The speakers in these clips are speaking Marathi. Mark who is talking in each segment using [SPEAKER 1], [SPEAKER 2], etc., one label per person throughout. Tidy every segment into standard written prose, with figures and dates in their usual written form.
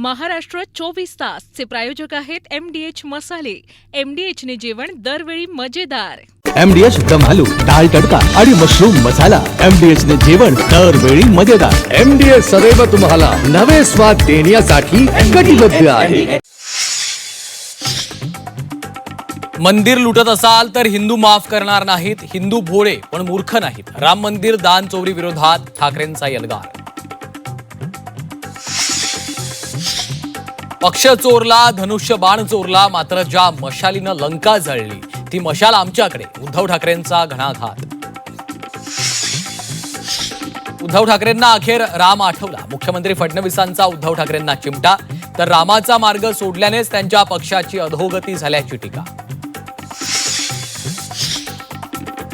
[SPEAKER 1] महाराष्ट्र 24 तास चे प्रायोजक आहेत MDH मसाले. MDH ने जेवण दरवेळी मजेदार.
[SPEAKER 2] MDH दम आलू, डाळ तडका आणि मशरूम मसाला. MDH ने जेवण दरवेळी मजेदार. MDH सदैव तुम्हाला नवे स्वाद देण्यासाठी कटिबद्ध आहे.
[SPEAKER 3] मंदिर लुटत असाल तर हिंदू माफ करणार नाहीत. हिंदू भोळे पण मूर्ख नाहीत. राम मंदिर दान चोरी विरोधात ठाकरेंचा एल्गार. पक्ष चोरला, धनुष्य बाण चोरला, मात्र ज्या मशालीनं लंका जळली ती मशाल आमच्याकडे. उद्धव ठाकरेंचा घणाघात. उद्धव ठाकरेंना अखेर राम आठवला. मुख्यमंत्री फडणवीसांचा उद्धव ठाकरेंना चिमटा. तर रामाचा मार्ग सोडल्यानेच त्यांच्या पक्षाची अधोगती झाल्याची टीका.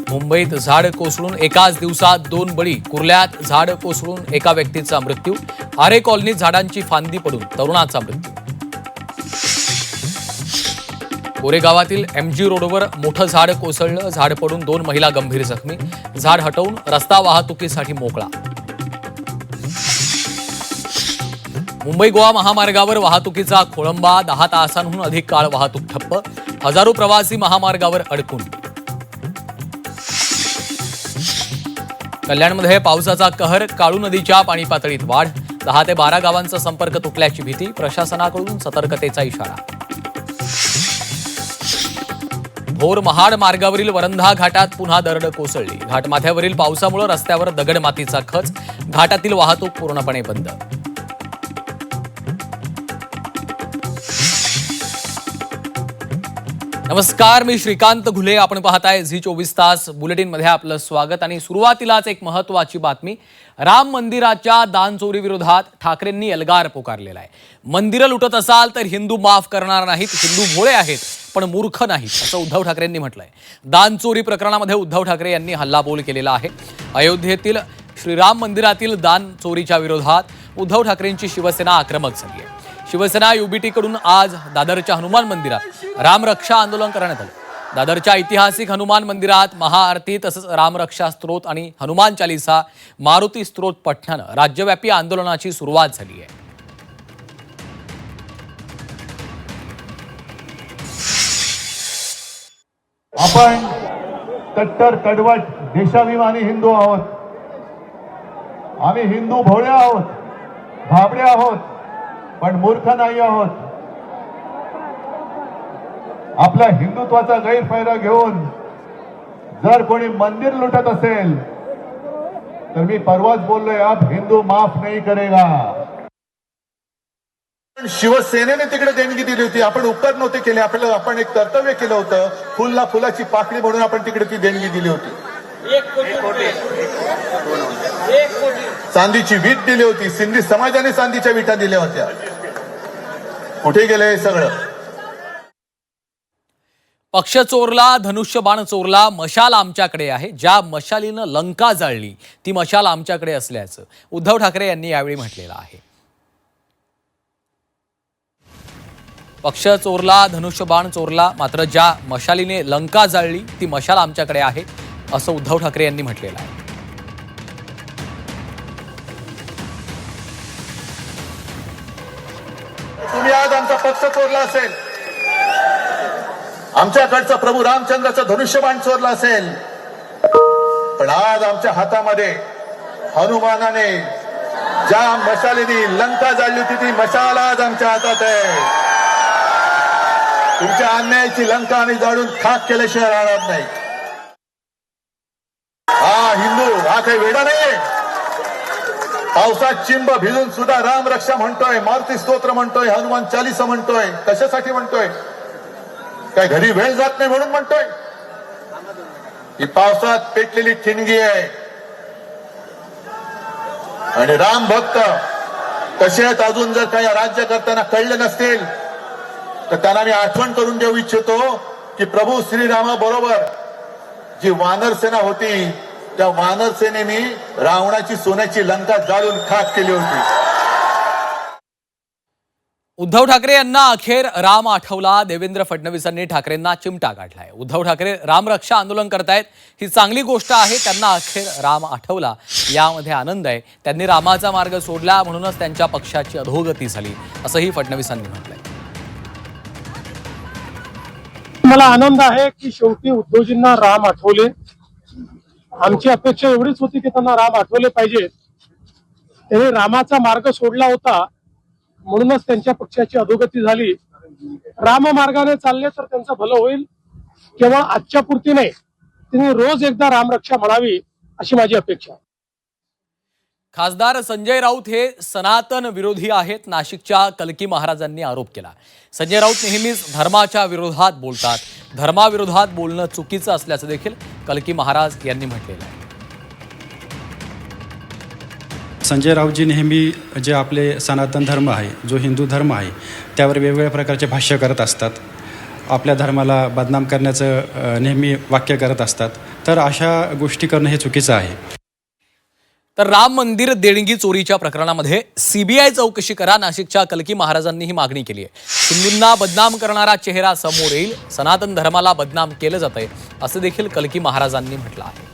[SPEAKER 3] मुंबईत झाड कोसळून एकाच दिवसात 2 बळी. कुर्ल्यात झाड कोसळून एका व्यक्तीचा मृत्यू. आरे कॉलनीत झाडांची फांदी पडून तरुणाचा मृत्यू. गोरेगावातील MG रोडवर मोठं झाड कोसळलं. झाड पडून 2 महिला गंभीर जखमी. झाड हटवून रस्ता वाहतुकीसाठी मोकळा. मुंबई गोवा महामार्गावर वाहतुकीचा खोळंबा. 10 तासांहून अधिक काळ वाहतूक ठप्प. हजारो प्रवासी महामार्गावर अडकून. कल्याणमध्ये पावसाचा कहर. काळू नदीच्या पाणी पातळीत वाढ. 10 ते 12 गावांचा संपर्क तुटल्याची भीती. प्रशासनाकडून सतर्कतेचा इशारा. भोर महाड मार्गावरील वरंधा घाटात पुन्हा दरड कोसळली. घाटमाथ्यावरील पावसामुळे रस्त्यावर दगडमातीचा खच. घाटातील वाहतूक पूर्णपणे बंद. नमस्कार, मी श्रीकांत घुले. आपण पाहताय झी 24 तास बुलेटिन मध्ये आपलं स्वागत. आणि सुरुवातीलाच एक महत्त्वाची बातमी. राम मंदिराच्या दान चोरी विरोधात ठाकरेंनी एल्गार पुकारलेला आहे. मंदिरं लुटत असाल तर हिंदू माफ करणार नाहीत. हिंदू भोळे आहेत पण मूर्ख नाहीत, असं उद्धव ठाकरेंनी म्हटलंय. दान चोरी प्रकरणामध्ये उद्धव ठाकरे यांनी हल्लाबोल केलेला आहे. अयोध्येतील श्रीराम मंदिरातील दान चोरीच्या विरोधात उद्धव ठाकरेंची शिवसेना आक्रमक झाली आहे. शिवसेना UBT कडून आज दादरच्या हनुमान मंदिरात रामरक्षा आंदोलन करण्यात आलं. दादरच्या ऐतिहासिक हनुमान मंदिरात महाआरती तसंच रामरक्षा स्तोत्र आणि हनुमान चालीसा, मारुती स्तोत्र पठणानं राज्यव्यापी आंदोलनाची सुरुवात झाली आहे.
[SPEAKER 4] आपण कट्टर कडवट देशाभिमानी हिंदू आहोत. आम्ही हिंदू भोळे आहोत, भाबडे आहोत, पण मूर्ख नाही आहोत. आपल्या हिंदुत्वाचा गैरफायदा घेऊन जर कोणी मंदिर लुटत असेल तर मी परवाच बोललोय, अब हिंदू माफ नाही करेगा. शिवसेनेने तिकडे देणगी दिली होती. आपण उपकार नव्हते केले. आपण एक कर्तव्य केलं होतं. फुलला फुलाची पाकळी म्हणून आपण तिकडे ती देणगी दिली होती.
[SPEAKER 5] 1 कोटी.
[SPEAKER 4] चांदीची वीट दिली होती. सिंधी समाजाने चांदीच्या विटा दिल्या होत्या. कुठे गेलं हे सगळं?
[SPEAKER 3] पक्ष चोरला, धनुष्य बाण चोरला, मशाल आमच्याकडे आहे. ज्या मशालीनं लंका जाळली ती मशाल आमच्याकडे असल्याचं उद्धव ठाकरे यांनी यावेळी म्हटलेलं आहे. पक्ष चोरला, धनुष्य बाण चोरला, मात्र ज्या मशालीने लंका जाळली ती मशाल आमच्याकडे आहे, असं उद्धव ठाकरे यांनी म्हटलेलं आहे.
[SPEAKER 4] तुम्ही आज आमचा पक्ष चोरला असेल, आमच्याकडचा प्रभू रामचंद्राचं धनुष्यबाण चोरला असेल, पण आज आमच्या हातामध्ये हनुमानाने ज्या मशालीने लंका जाळली होती ती मशाल आज आमच्या हातात आहे. तुमच्या अन्यायाची लंका आम्ही जाळून खाक केल्याशिवाय राहणार नाही. हा हिंदू हा काही वेडा नाहीये. पावसात चिंब भिजून सुद्धा राम रक्षा म्हणतोय, मारुती स्तोत्र म्हणतोय, हनुमान चालीसा म्हणतोय. कशासाठी म्हणतोय? काय घरी वेळ जात नाही म्हणून म्हणतोय? ही पावसात पेटलेली ठिणगी आहे. आणि राम भक्त कसे आहेत अजून जर काही राज्य करताना कळले नसतील तर त्यांना मी आठवण करून देऊ इच्छितो की प्रभू श्रीरामाबरोबर जी वानर सेना होती त्या वानर सेनेने रावणाची सोन्याची लंका जाळून खाक केली होती.
[SPEAKER 3] उद्धव ठाकरे यांना अखेर राम आठवला. देवेंद्र फडणवीसांनी ठाकरेंना चिमटा काढलाय. उद्धव ठाकरे रामरक्षा आंदोलन करतायत, ही चांगली गोष्ट आहे. त्यांना अखेर राम आठवला, यामध्ये आनंद आहे. त्यांनी रामाचा मार्ग सोडला म्हणूनच त्यांच्या पक्षाची अधोगती झाली, असंही फडणवीसांनी म्हटलंय.
[SPEAKER 5] मला आनंद आहे की शेवटी उद्धवजींना राम आठवले. आमची अपेक्षा एवढीच होती की त्यांना राम आठवले पाहिजे. त्यांनी रामाचा मार्ग सोडला होता म्हणूनच त्यांच्या पक्षाची अधोगती झाली. राम मार्गाने चालले तर त्यांचं भलं होईल. केवळ आजच्या पुरती नाही, त्यांनी रोज एकदा रामरक्षा म्हणावी अशी माझी अपेक्षा.
[SPEAKER 3] खासदार संजय राऊत हे सनातन विरोधी आहेत, नाशिकच्या कलकी महाराजांनी आरोप केला. संजय राऊत नेहमीच धर्माच्या विरोधात बोलतात. धर्माविरोधात बोलणं चुकीचं असल्याचं देखील कलकी महाराज यांनी म्हटलेलं आहे.
[SPEAKER 6] संजय राऊतजी नेहमी जे आपले सनातन धर्म आहे, जो हिंदू धर्म आहे, त्यावर वेगवेगळ्या प्रकारचे भाष्य करत असतात. आपल्या धर्माला बदनाम करण्याचं नेहमी वाक्य करत असतात. तर अशा गोष्टी करणं हे चुकीचं आहे.
[SPEAKER 3] तर राम मंदिर देणगी चोरीच्या प्रकरणामध्ये सीबीआय चौकशी करा, नाशिकच्या कलकी महाराजांनी ही मागणी केली आहे. हिंदूंना बदनाम करणारा चेहरा समोर येईल, सनातन धर्माला बदनाम केलं जातंय, असं देखील कलकी महाराजांनी म्हटलं आहे.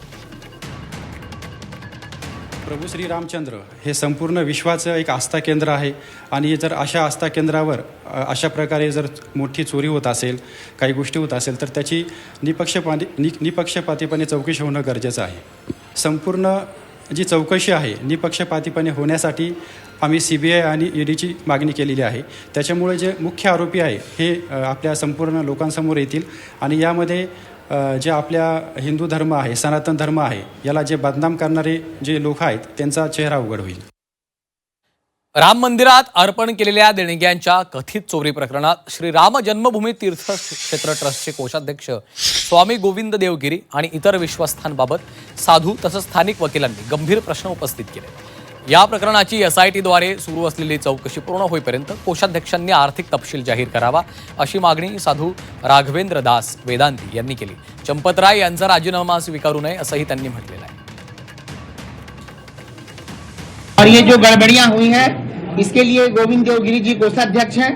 [SPEAKER 6] प्रभू श्री रामचंद्र हे संपूर्ण विश्वाचं एक आस्था केंद्र आहे. आणि जर अशा आस्था केंद्रावर अशा प्रकारे जर मोठी चोरी होत असेल, काही गोष्टी होत असेल, तर त्याची निपक्षपातीपणे चौकशी होणं गरजेचं आहे. संपूर्ण जी चौकशी आहे निपक्षपातीपणे होण्यासाठी आम्ही CBI आणि EDची मागणी केलेली आहे. त्याच्यामुळे जे मुख्य आरोपी आहे हे आपल्या संपूर्ण लोकांसमोर येतील आणि यामध्ये जे आपल्या हिंदू धर्म आहे, सनातन धर्म आहे, याला जे बदनाम करणारे जे लोक आहेत त्यांचा चेहरा उघड होईल.
[SPEAKER 3] राम मंदिरात अर्पण केलेल्या देणग्यांच्या कथित चोरी प्रकरणात श्री राम जन्मभूमी तीर्थ क्षेत्र ट्रस्टचे कोषाध्यक्ष स्वामी गोविंद देवगिरी आणि इतर विश्वस्थांबाबत साधू तसंच स्थानिक वकिलांनी गंभीर प्रश्न उपस्थित केले. या प्रकरणाची SIT द्वारे सुरू असलेली चौकशी पूर्ण होईपर्यंत कोषाध्यक्षांनी आर्थिक तपशील जाहीर करावा, अशी मागणी साधू राघवेंद्र दास वेदांती यांनी केली. चंपतराय यांचा राजीनामा स्वीकारू नये, असंही त्यांनी म्हटलेलं आहे.
[SPEAKER 7] और ये जो गड़बड़ियां हुई हैं, इसके लिए गोविंद देवगिरी जी कोषाध्यक्ष हैं,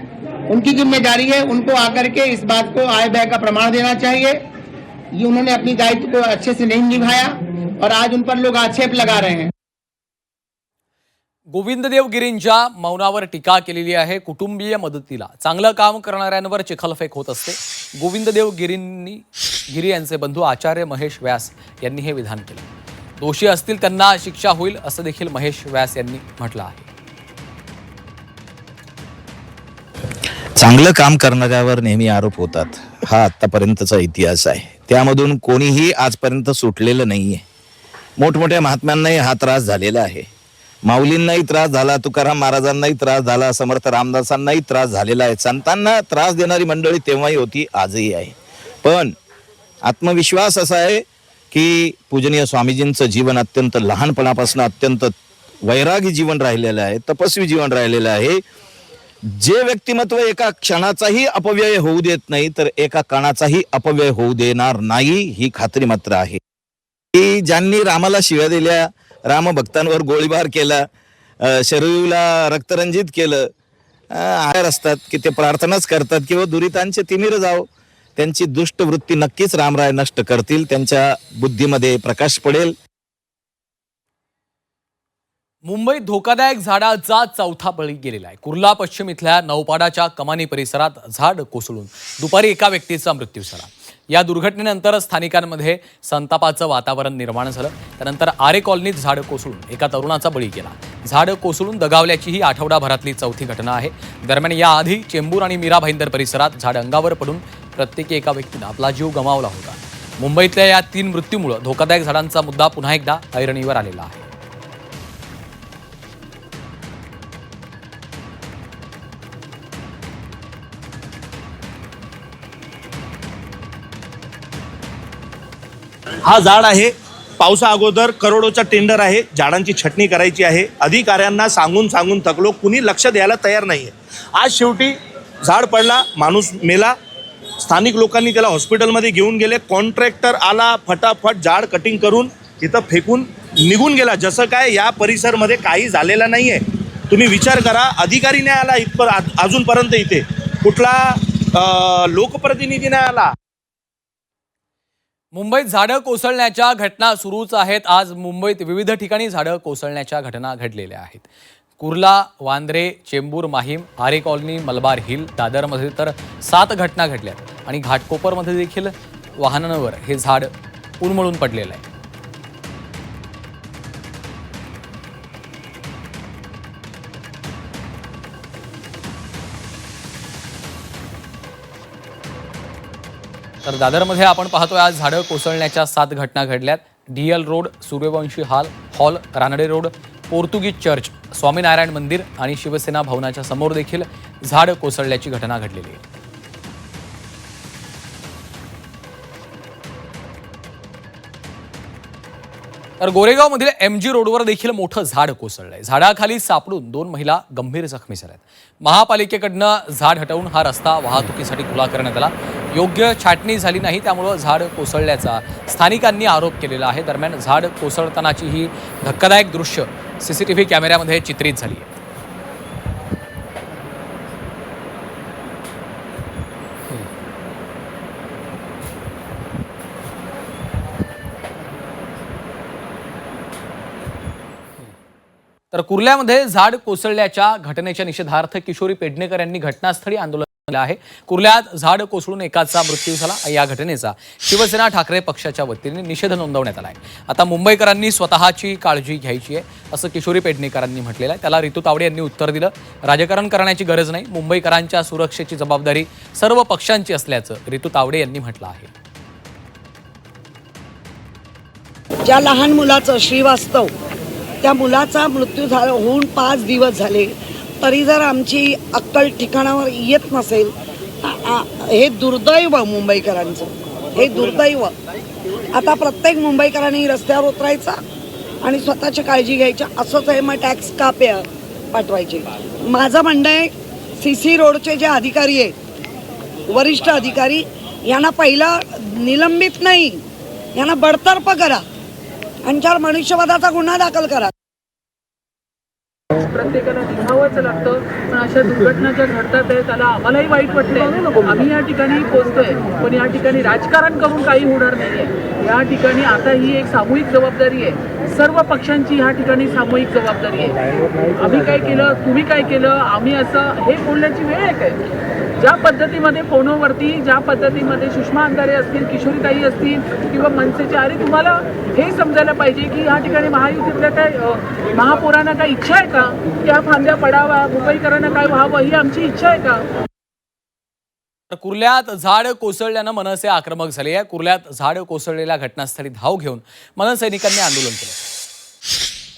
[SPEAKER 7] उनकी जिम्मेदारी है. उनको आकर के इस बात को आय व्यय का प्रमाण देना चाहिए. ये उन्होंने अपनी दायित्व को अच्छे से नहीं निभाया और आज उन पर लोग आक्षेप लगा रहे हैं.
[SPEAKER 3] गोविंद देवगिरींच्या मौनावर टीका केलेली आहे. कुटुंबीय मदतीला चांगलं काम करणाऱ्यांवर चिखलफेक होत असते. गोविंद देवगिरी यांचे बंधू आचार्य महेश व्यास यांनी हे विधान केलं. दोषी असतील त्यांना शिक्षा होईल, असं देखील महेश व्यास यांनी म्हटलं आहे.
[SPEAKER 8] चांगलं काम करणाऱ्यावर नेहमी आरोप होतात, हा आतापर्यंतचा इतिहास आहे. त्यामधून कोणीही आजपर्यंत सुटलेलं नाहीये. मोठमोठ्या महात्म्यांनाही हा त्रास झालेला आहे. माऊलींनाही त्रास झाला, तुकाराम महाराजांनाही त्रास झाला, समर्थ रामदासांनाही त्रास झालेला आहे. संतांना त्रास देणारी मंडळी तेव्हाही होती, आजही आहे. पण आत्मविश्वास असा आहे की पूजनीय स्वामीजींचं जीवन अत्यंत लहानपणापासून अत्यंत वैरागी जीवन राहिलेलं आहे, तपस्वी जीवन राहिलेलं आहे. जे व्यक्तिमत्व एका क्षणाचाही अपव्यय होऊ देत नाही, तर एका कणाचाही अपव्यय होऊ देणार नाही, ही खात्री मात्र आहे. की ज्यांनी रामाला शिव्या दिल्या, रामभक्तांवर गोळीबार केला, शरीराला रक्तरंजित केलं, आहार असतात की ते प्रार्थनाच करतात किंवा दुरितांचे तिमिर जाव, त्यांची दुष्ट वृत्ती नक्कीच रामराय नष्ट करतील. त्यांच्या बुद्धीमध्ये प्रकाश पडेल.
[SPEAKER 3] मुंबईत धोकादायक झाडाचा चौथा बळी गेलेला आहे. कुर्ला पश्चिम इथल्या नौपाडाच्या कमानी परिसरात झाड कोसळून दुपारी एका व्यक्तीचा मृत्यू झाला. या दुर्घटनेनंतर स्थानिकांमध्ये संतापाचं वातावरण निर्माण झालं. त्यानंतर आरे कॉलनीत झाड कोसळून एका तरुणाचा बळी गेला. झाड कोसळून दगावल्याची ही आठवडाभरातली चौथी घटना आहे. दरम्यान याआधी चेंबूर आणि मीरा भाईंदर परिसरात झाड अंगावर पडून प्रत्येकी एका व्यक्तीनं आपला जीव गमावला होता. मुंबईतल्या या 3 मृत्यूमुळे धोकादायक झाडांचा मुद्दा पुन्हा एकदा ऐरणीवर आलेला आहे.
[SPEAKER 9] हा झाड आहे. पावसा अगोदर करोडोचा टेंडर आहे, झाडांची छटणी करायची आहे. अधिकाऱ्यांना सांगून थकलो, कुणी लक्ष द्यायला तयार नाही आहे. आज शेवटी झाड पडला, माणूस मेला. स्थानिक लोकांनी त्याला हॉस्पिटलमध्ये घेऊन गेले. कॉन्ट्रॅक्टर आला, फटाफट झाड कटिंग करून इथं फेकून निघून गेला, जसं काय या परिसरमध्ये काही झालेलं नाही आहे. तुम्ही विचार करा, अधिकारी नाही आला अजूनपर्यंत इथे, कुठला लोकप्रतिनिधी नाही आला.
[SPEAKER 3] मुंबईत झाडं कोसळण्याच्या घटना सुरूच आहेत. आज मुंबईत विविध ठिकाणी झाडं कोसळण्याच्या घटना घडलेल्या आहेत. कुर्ला, वांद्रे, चेंबूर, माहीम, आरे कॉलनी, मलबार हिल, दादरमध्ये तर 7 घटना घडल्यात आणि घाटकोपरमध्ये देखील वाहनांवर हे झाड उन्मळून पडलेलं आहे. तर दादरमध्ये आपण पाहतोय आज झाडं कोसळण्याच्या 7 घटना घडल्यात. DL road, Suryavanshi hall, Ranade road, Portuguese church, Swaminarayan मंदिर आणि शिवसेना भवनाच्या समोर देखील झाड कोसळल्याची घटना घडलेली आहे. तर गोरेगावमधील MG रोडवर देखील मोठं झाड कोसळलंय. झाडाखाली सापडून 2 महिला गंभीर जखमी झाल्यात. महापालिकेकडनं झाड हटवून हा रस्ता वाहतुकीसाठी खुला करण्यात आला. योग्य छाटणी झाली नाही, त्यामुळं झाड कोसळल्याचा स्थानिकांनी आरोप केलेला आहे. दरम्यान झाड कोसळतानाची ही धक्कादायक दृश्य CCTV कॅमेऱ्यामध्ये चित्रित झाली आहे. तर कुर्ल्यामध्ये झाड कोसळल्याच्या घटनेच्या निषेधार्थ किशोरी पेडणेकर यांनी घटनास्थळी आंदोलन केलं आहे. कुर्ल्यात झाड कोसळून एकाचा मृत्यू झाला. या घटनेचा शिवसेना ठाकरे पक्षाच्या वतीने निषेध नोंदवण्यात आला आहे. आता मुंबईकरांनी स्वतःची काळजी घ्यायची आहे असं किशोरी पेडणेकरांनी म्हटलेलं आहे. त्याला रितू तावडे यांनी उत्तर दिलं, राजकारण करण्याची गरज नाही, मुंबईकरांच्या सुरक्षेची जबाबदारी सर्व पक्षांची असल्याचं रितू तावडे यांनी म्हटलं आहे.
[SPEAKER 10] ज्या लहान मुलाचं श्रीवास्तव त्या मुलाचा मृत्यू होऊन 5 दिवस झाले तरी जर आमची अक्कल ठिकाणावर येत नसेल, हे दुर्दैव मुंबईकरांचं, हे दुर्दैव. आता प्रत्येक मुंबईकरांनी रस्त्यावर उतरायचा आणि स्वतःची काळजी घ्यायची. असंच आहे, मग टॅक्स का पाठवायचे. माझं म्हणणं आहे, CC रोडचे जे अधिकारी आहेत, वरिष्ठ अधिकारी, यांना पहिलं निलंबित नाही, यांना बडतर्फ करा आणि त्यावर मनुष्यवधाचा गुन्हा दाखल करा.
[SPEAKER 11] प्रत्येकाला निभावंच लागतं, पण अशा दुर्घटना ज्या घडतात आहे त्याला आम्हालाही वाईट वाटतंय. आम्ही या ठिकाणी पोहोचतोय, पण या ठिकाणी राजकारण करून काही होणार नाहीये. या ठिकाणी आता ही एक सामूहिक जबाबदारी आहे, सर्व पक्षांची ह्या ठिकाणी सामूहिक जबाबदारी आहे. आम्ही काय केलं, तुम्ही काय केलं, आम्ही असं हे बोलण्याची वेळ आहे काय? ज्या पद्धतीमध्ये फोनवरती, ज्या पद्धतीमध्ये सुषमा अंधारे असतील, किशोरीताई असतील किंवा मनसेचे, अरे तुम्हाला हे समजायला पाहिजे की या ठिकाणी महायुतीतल्या काय महापौरांना काय इच्छा आहे का त्या फांद्या पडावा, मुंबईकरांना काय व्हावं ही आमची इच्छा आहे का?
[SPEAKER 3] कुर्ल्यात झाड कोसळल्यानं मनसे आक्रमक झाले आहे. कुर्ल्यात झाड कोसळलेल्या घटनास्थळी धाव घेऊन मनसैनिकांनी आंदोलन केलं.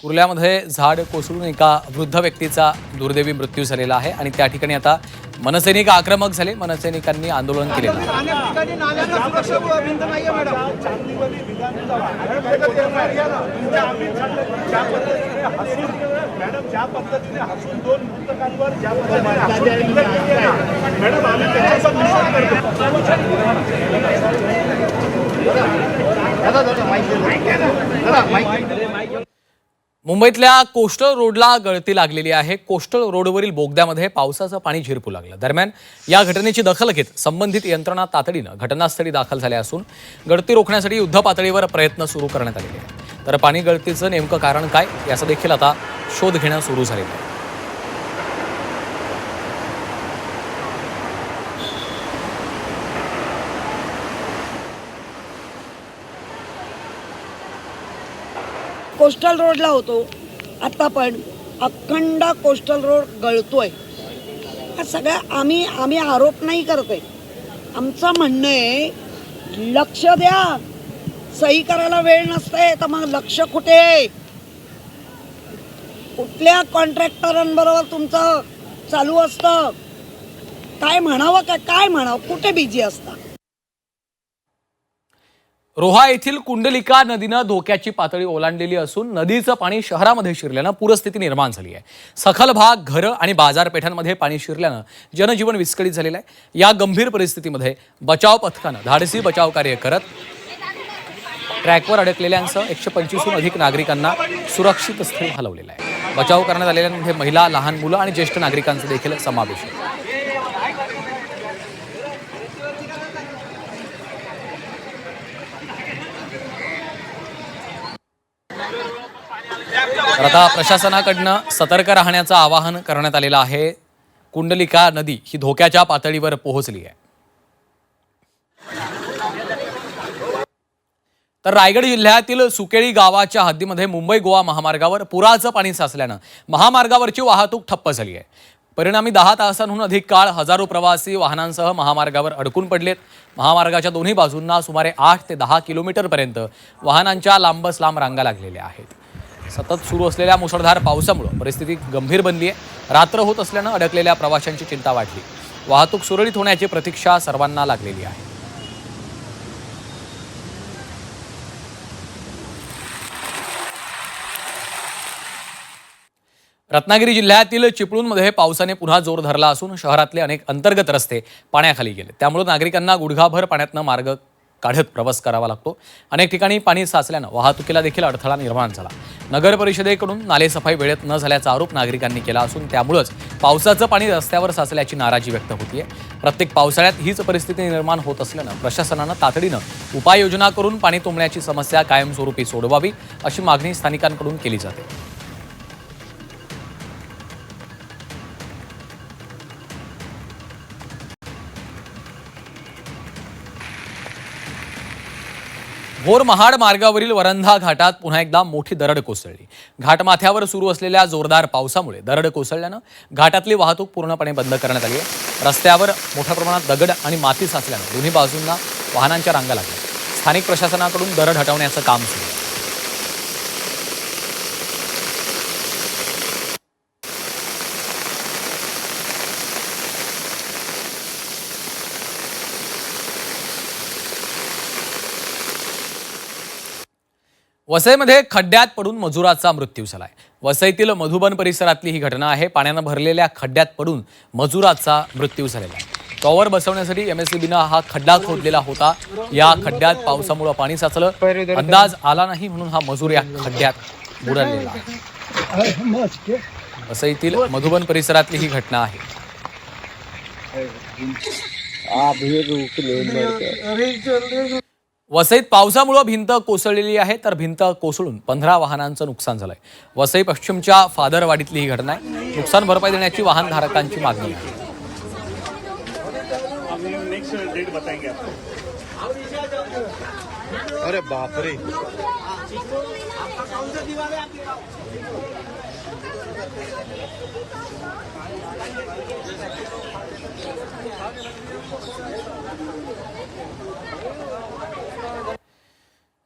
[SPEAKER 3] कुर्ल्यामध्ये झाड कोसळून एका वृद्ध व्यक्तीचा दुर्दैवी मृत्यू झालेला आहे आणि त्या ठिकाणी आता मनसैनिक आक्रमक झाले. मनसैनिकांनी आंदोलन केलेलं आहे. मुंबईतल्या कोस्टल रोडला गळती लागलेली आहे. कोस्टल रोडवरील बोगद्यामध्ये पावसाचं पाणी झिरपू लागलं. दरम्यान या घटनेची दखल घेत संबंधित यंत्रणा तातडीनं घटनास्थळी दाखल झाल्या असून गळती रोखण्यासाठी युद्ध पातळीवर प्रयत्न सुरू करण्यात आलेले आहेत. तर पाणी गळतीचं नेमकं कारण काय याचा देखील आता शोध घेणं सुरू झालेलं आहे.
[SPEAKER 10] कोस्टल रोडला होतो, आता पण अखंड कोस्टल रोड गळतोय. हा सगळ्या आम्ही आरोप नाही करते. आमचं म्हणणं आहे, लक्ष द्या. सही करायला वेळ नसते तर मग लक्ष कुठे? कुठल्या कॉन्ट्रॅक्टरांबरोबर तुमचं चालू असतं? काय म्हणावं काय म्हणावं, कुठे बिझी असता?
[SPEAKER 3] रोहा येथील कुंडलिका नदीनं धोक्याची पातळी ओलांडलेली असून नदीचं पाणी शहरामध्ये शिरल्यानं पूरस्थिती निर्माण झाली आहे. सखल भाग, घरं आणि बाजारपेठांमध्ये पाणी शिरल्यानं जनजीवन विस्कळीत झालेलं आहे. या गंभीर परिस्थितीमध्ये बचाव पथकानं धाडसी बचाव कार्य करत ट्रॅकवर अडकलेल्यांसह 125हून अधिक नागरिकांना सुरक्षित स्थळी हलवलेलं आहे. बचाव करण्यात आलेल्यांमध्ये महिला, लहान मुलं आणि ज्येष्ठ नागरिकांचा देखील समावेश आहे. तर आता प्रशासनाकडनं सतर्क राहण्याचं आवाहन करण्यात आलेलं आहे. कुंडलिका नदी ही धोक्याच्या पातळीवर पोहोचली आहे. तर रायगड जिल्ह्यातील सुकेळी गावाच्या हद्दीमध्ये मुंबई गोवा महामार्गावर पुराचं पाणी साचल्यानं महामार्गावरची वाहतूक ठप्प झाली आहे. परिणामी 10 तासांहून अधिक काळ हजारो प्रवासी वाहनांसह महामार्गावर अडकून पडलेत. महामार्गाच्या दोन्ही बाजूंना सुमारे 8 ते 10 किलोमीटरपर्यंत वाहनांच्या लांबच लांब रांगा लागलेल्या आहेत. सतत सुरू असलेल्या मुसळधार पावसामुळे परिस्थिती गंभीर बनली आहे. रात्र होत असल्यानं अडकलेल्या प्रवाशांची चिंता वाढली. वाहतूक सुरळीत होण्याची प्रतीक्षा सर्वांना लागलेली आहे. रत्नागिरी जिल्ह्यातील चिपळूणमध्ये पावसाने पुन्हा जोर धरला असून शहरातले अनेक अंतर्गत रस्ते पाण्याखाली गेले. त्यामुळे नागरिकांना गुडघाभर पाण्यातनं मार्ग काढत प्रवास करावा लागतो. अनेक ठिकाणी पाणी साचल्यानं वाहतुकीला देखील अडथळा निर्माण झाला. नगर परिषदेकडून नालेसफाई वेळेत न झाल्याचा आरोप नागरिकांनी केला असून त्यामुळेच पावसाचं पाणी रस्त्यावर साचल्याची नाराजी व्यक्त होतीये. प्रत्येक पावसाळ्यात हीच परिस्थिती निर्माण होत असल्यानं प्रशासनानं तातडीनं उपाययोजना करून पाणी तुंबण्याची समस्या कायमस्वरूपी सोडवावी अशी मागणी स्थानिकांकडून केली जाते. भोर महाड मार्गावरील वरंधा घाटात पुन्हा एकदा मोठी दरड कोसळली. घाटमाथ्यावर सुरू असलेल्या जोरदार पावसामुळे दरड कोसळल्यानं घाटातली वाहतूक पूर्णपणे बंद करण्यात आली आहे. रस्त्यावर मोठ्या प्रमाणात दगड आणि माती साचल्यानं दोन्ही बाजूंना वाहनांच्या रांगा लागल्या. स्थानिक प्रशासनाकडून दरड हटवण्याचं काम सुरू आहे. वसईमध्ये खड्ड्यात पडून मजुराचा मृत्यू झालाय. वसईतील मधुबन परिसरातली ही घटना आहे. पाण्यानं भरलेल्या खड्ड्यात पडून मजुराचा मृत्यू झालेला आहे. टॉवर बसवण्यासाठी एमएससीबीनं हा खड्डा खोदलेला होता. या खड्ड्यात पावसामुळे पाणी साचलं. अंदाज आला नाही म्हणून हा मजूर या खड्ड्यात बुडालेला आहे. वसईतील मधुबन परिसरातली ही घटना आहे. वसईत पावसामुळे भिंत कोसळलेली आहे. तर भिंत कोसळून 15 वाहनांचं नुकसान झालंय. वसई पश्चिमच्या फादरवाडीतली ही घटना आहे. नुकसान भरपाई देण्याची वाहनधारकांची मागणी आहे.
[SPEAKER 9] अरे बापरे.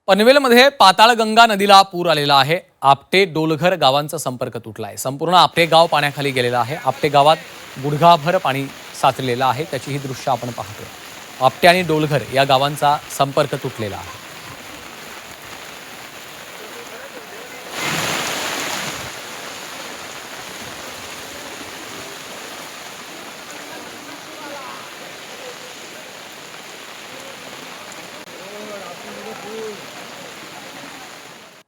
[SPEAKER 3] पनवेलमध्ये पाताळगंगा नदीला पूर आलेला आहे. आपटे डोलघर गावांचा संपर्क तुटला आहे. संपूर्ण आपटे गाव पाण्याखाली गेलेलं आहे. आपटे गावात गुडघाभर पाणी साचलेलं आहे. त्याची ही दृश्य आपण पाहतोय. आपटे आणि डोलघर या गावांचा संपर्क तुटलेला आहे.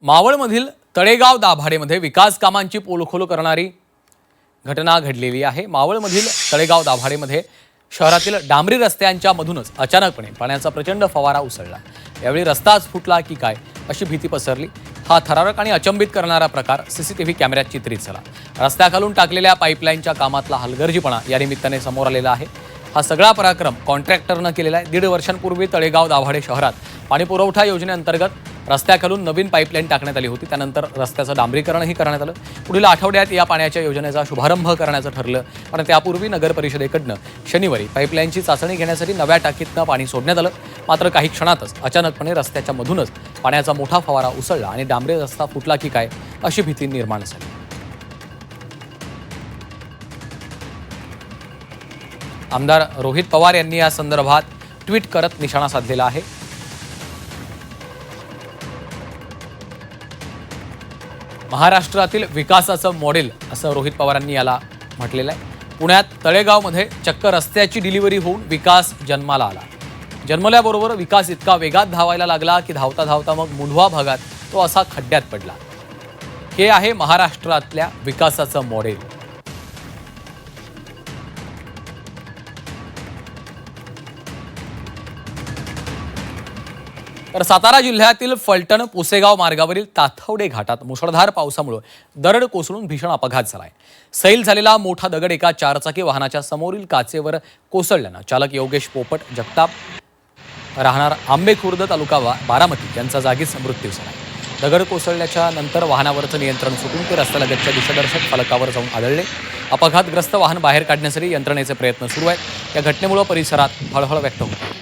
[SPEAKER 3] मावळमधील तळेगाव दाभाडेमध्ये विकास कामांची पोलखोल करणारी घटना घडलेली आहे. मावळमधील तळेगाव दाभाडेमध्ये शहरातील डांबरी रस्त्यांच्या मधूनच अचानकपणे पाण्याचा प्रचंड फवारा उसळला. यावेळी रस्ताच फुटला की काय अशी भीती पसरली. हा थरारक आणि अचंबित करणारा प्रकार सीसीटीव्ही कॅमेऱ्यात चित्रित झाला. रस्त्याखालून टाकलेल्या पाईपलाईनच्या कामातला हलगर्जीपणा या निमित्ताने समोर आलेला आहे. हा सगळा पराक्रम कॉन्ट्रॅक्टरनं केलेला आहे. 1.5 वर्षांपूर्वी तळेगाव दाभाडे शहरात पाणीपुरवठा योजनेअंतर्गत रस्त्याखालून नवीन पाईपलाईन टाकण्यात आली होती. त्यानंतर रस्त्याचं डांबरीकरणही करण्यात आलं. पुढील आठवड्यात या पाण्याच्या योजनेचा शुभारंभ करण्याचं ठरलं. पण त्यापूर्वी नगर परिषदेकडनं शनिवारी पाईपलाईनची चाचणी घेण्यासाठी नव्या टाकीतनं पाणी सोडण्यात आलं. मात्र काही क्षणातच अचानकपणे रस्त्याच्या मधूनच पाण्याचा मोठा फवारा उसळला आणि डांबरी रस्ता फुटला की काय अशी भीती निर्माण झाली. आमदार रोहित पवार यांनी या संदर्भात ट्विट करत निशाणा साधलेला आहे. महाराष्ट्रातील विकासाचं मॉडेल असं रोहित पवारांनी याला म्हटलेलं आहे. पुण्यात तळेगावमध्ये चक्क रस्त्याची डिलिव्हरी होऊन विकास जन्माला आला. जन्मल्याबरोबर विकास इतका वेगात धावायला लागला की धावता धावता मग मुंढवा भागात तो असा खड्ड्यात पडला. हे आहे महाराष्ट्रातल्या विकासाचं मॉडेल. तर सातारा जिल्ह्यातील फलटण पुसेगाव मार्गावरील ताथवडे घाटात मुसळधार पावसामुळे दरड कोसळून भीषण अपघात झालाय. सैल झालेला मोठा दगड एका चारचाकी वाहनाच्या समोरील काचेवर कोसळल्यानं चालक योगेश पोपट जगताप राहणार आंबेखुर्द तालुका बारामती यांचा जागीच मृत्यू झाला. दगड कोसळल्याच्या नंतर वाहनावरचं नियंत्रण सुटून ते रस्त्यालगतच्या दिशादर्शक फलकावर जाऊन आदळले. अपघातग्रस्त वाहन बाहेर काढण्यासाठी यंत्रणेचे प्रयत्न सुरू आहेत. या घटनेमुळे परिसरात हळहळ व्यक्त होत आहे.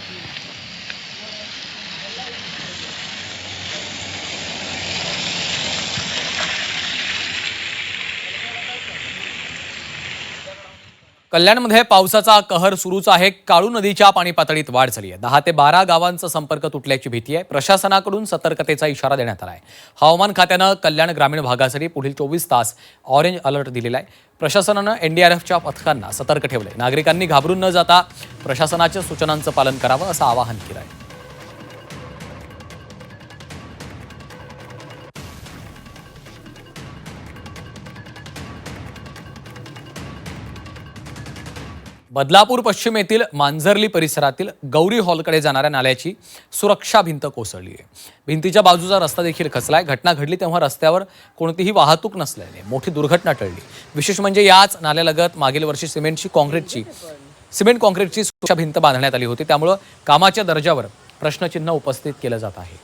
[SPEAKER 3] कल्याणमध्ये पावसाचा कहर सुरूच आहे. काळू नदीच्या पाणी पातळीत वाढ झाली आहे. 10 ते 12 गावांचा संपर्क तुटल्याची भीती आहे. प्रशासनाकडून सतर्कतेचा इशारा देण्यात आला आहे. हवामान खात्यानं कल्याण ग्रामीण भागासाठी पुढील 24 तास ऑरेंज अलर्ट दिलेला आहे. प्रशासनानं NDRFच्या पथकांना सतर्क ठेवलंय. नागरिकांनी घाबरून न जाता प्रशासनाच्या सूचनांचं पालन करावं असं आवाहन केलं आहे. बदलापूर पश्चिम येथील मांजर्ली परिसरातील गौरी हॉलकडे जाणाऱ्या नाल्याची सुरक्षा भिंत कोसळली आहे. भिंतीच्या बाजूचा रस्ता देखील खचलाय. घटना घडली तेव्हा रस्त्यावर कोणतीही वाहतूक नसल्याने मोठी दुर्घटना टळली. विशेष म्हणजे याच नाल्यालगत मागील वर्षी सिमेंट कॉन्क्रीटची सुरक्षा भिंत बांधण्यात आली होती. त्यामुळे कामाच्या दर्जावर प्रश्नचिन्ह उपस्थित केलं जात आहे.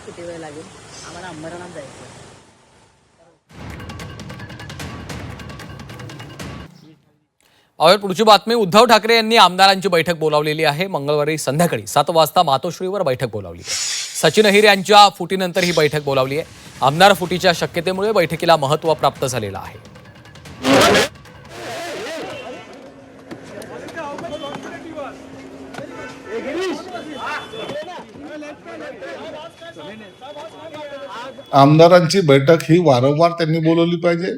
[SPEAKER 12] किती वेळ लागेल आम्हाला अंबरनाथ जायचं.
[SPEAKER 3] पुढची बातमी. उद्धव ठाकरे यांनी आमदारांची बैठक बोलावलेली आहे. मंगळवारी संध्याकाळी 7 वाजता मातोश्रीवर बैठक बोलावली आहे. सचिन अहिर यांच्या फुटीनंतर ही बैठक बोलावली आहे. आमदार फुटीच्या शक्यतेमुळे बैठकीला महत्त्व प्राप्त झालेलं आहे.
[SPEAKER 13] आमदारांची बैठक ही वारंवार त्यांनी बोलवली पाहिजे.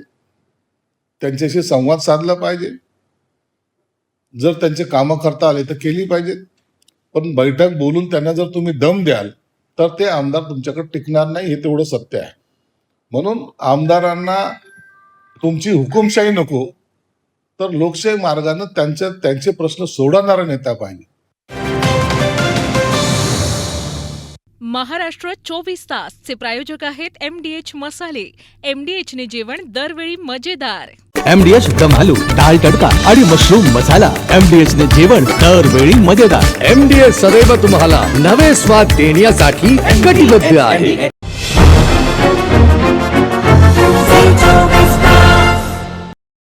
[SPEAKER 13] त्यांच्याशी संवाद साधला पाहिजे. जर त्यांचे कामं करता आले तर केली पाहिजेत. पण बैठक बोलून त्यांना जर तुम्ही दम द्याल तर ते आमदार तुमच्याकडे टिकणार नाही, हे तेवढं सत्य आहे. म्हणून आमदारांना तुमची हुकुमशाही नको, तर लोकशाही मार्गाने त्यांचे प्रश्न सोडवणारा नेता पाहिजे.
[SPEAKER 1] महाराष्ट्र 24 तास चे प्रायोजक आहेत MDH मसाले. MDH ने जेवण दरवेळी मजेदार.
[SPEAKER 2] MDH दम आलू, डाळ तडका आणि मशरूम मसाला. MDH ने जेवण दरवेळी मजेदार. MDH सदैव तुम्हाला नवे स्वाद देण्यासाठी कटिबद्ध आहे.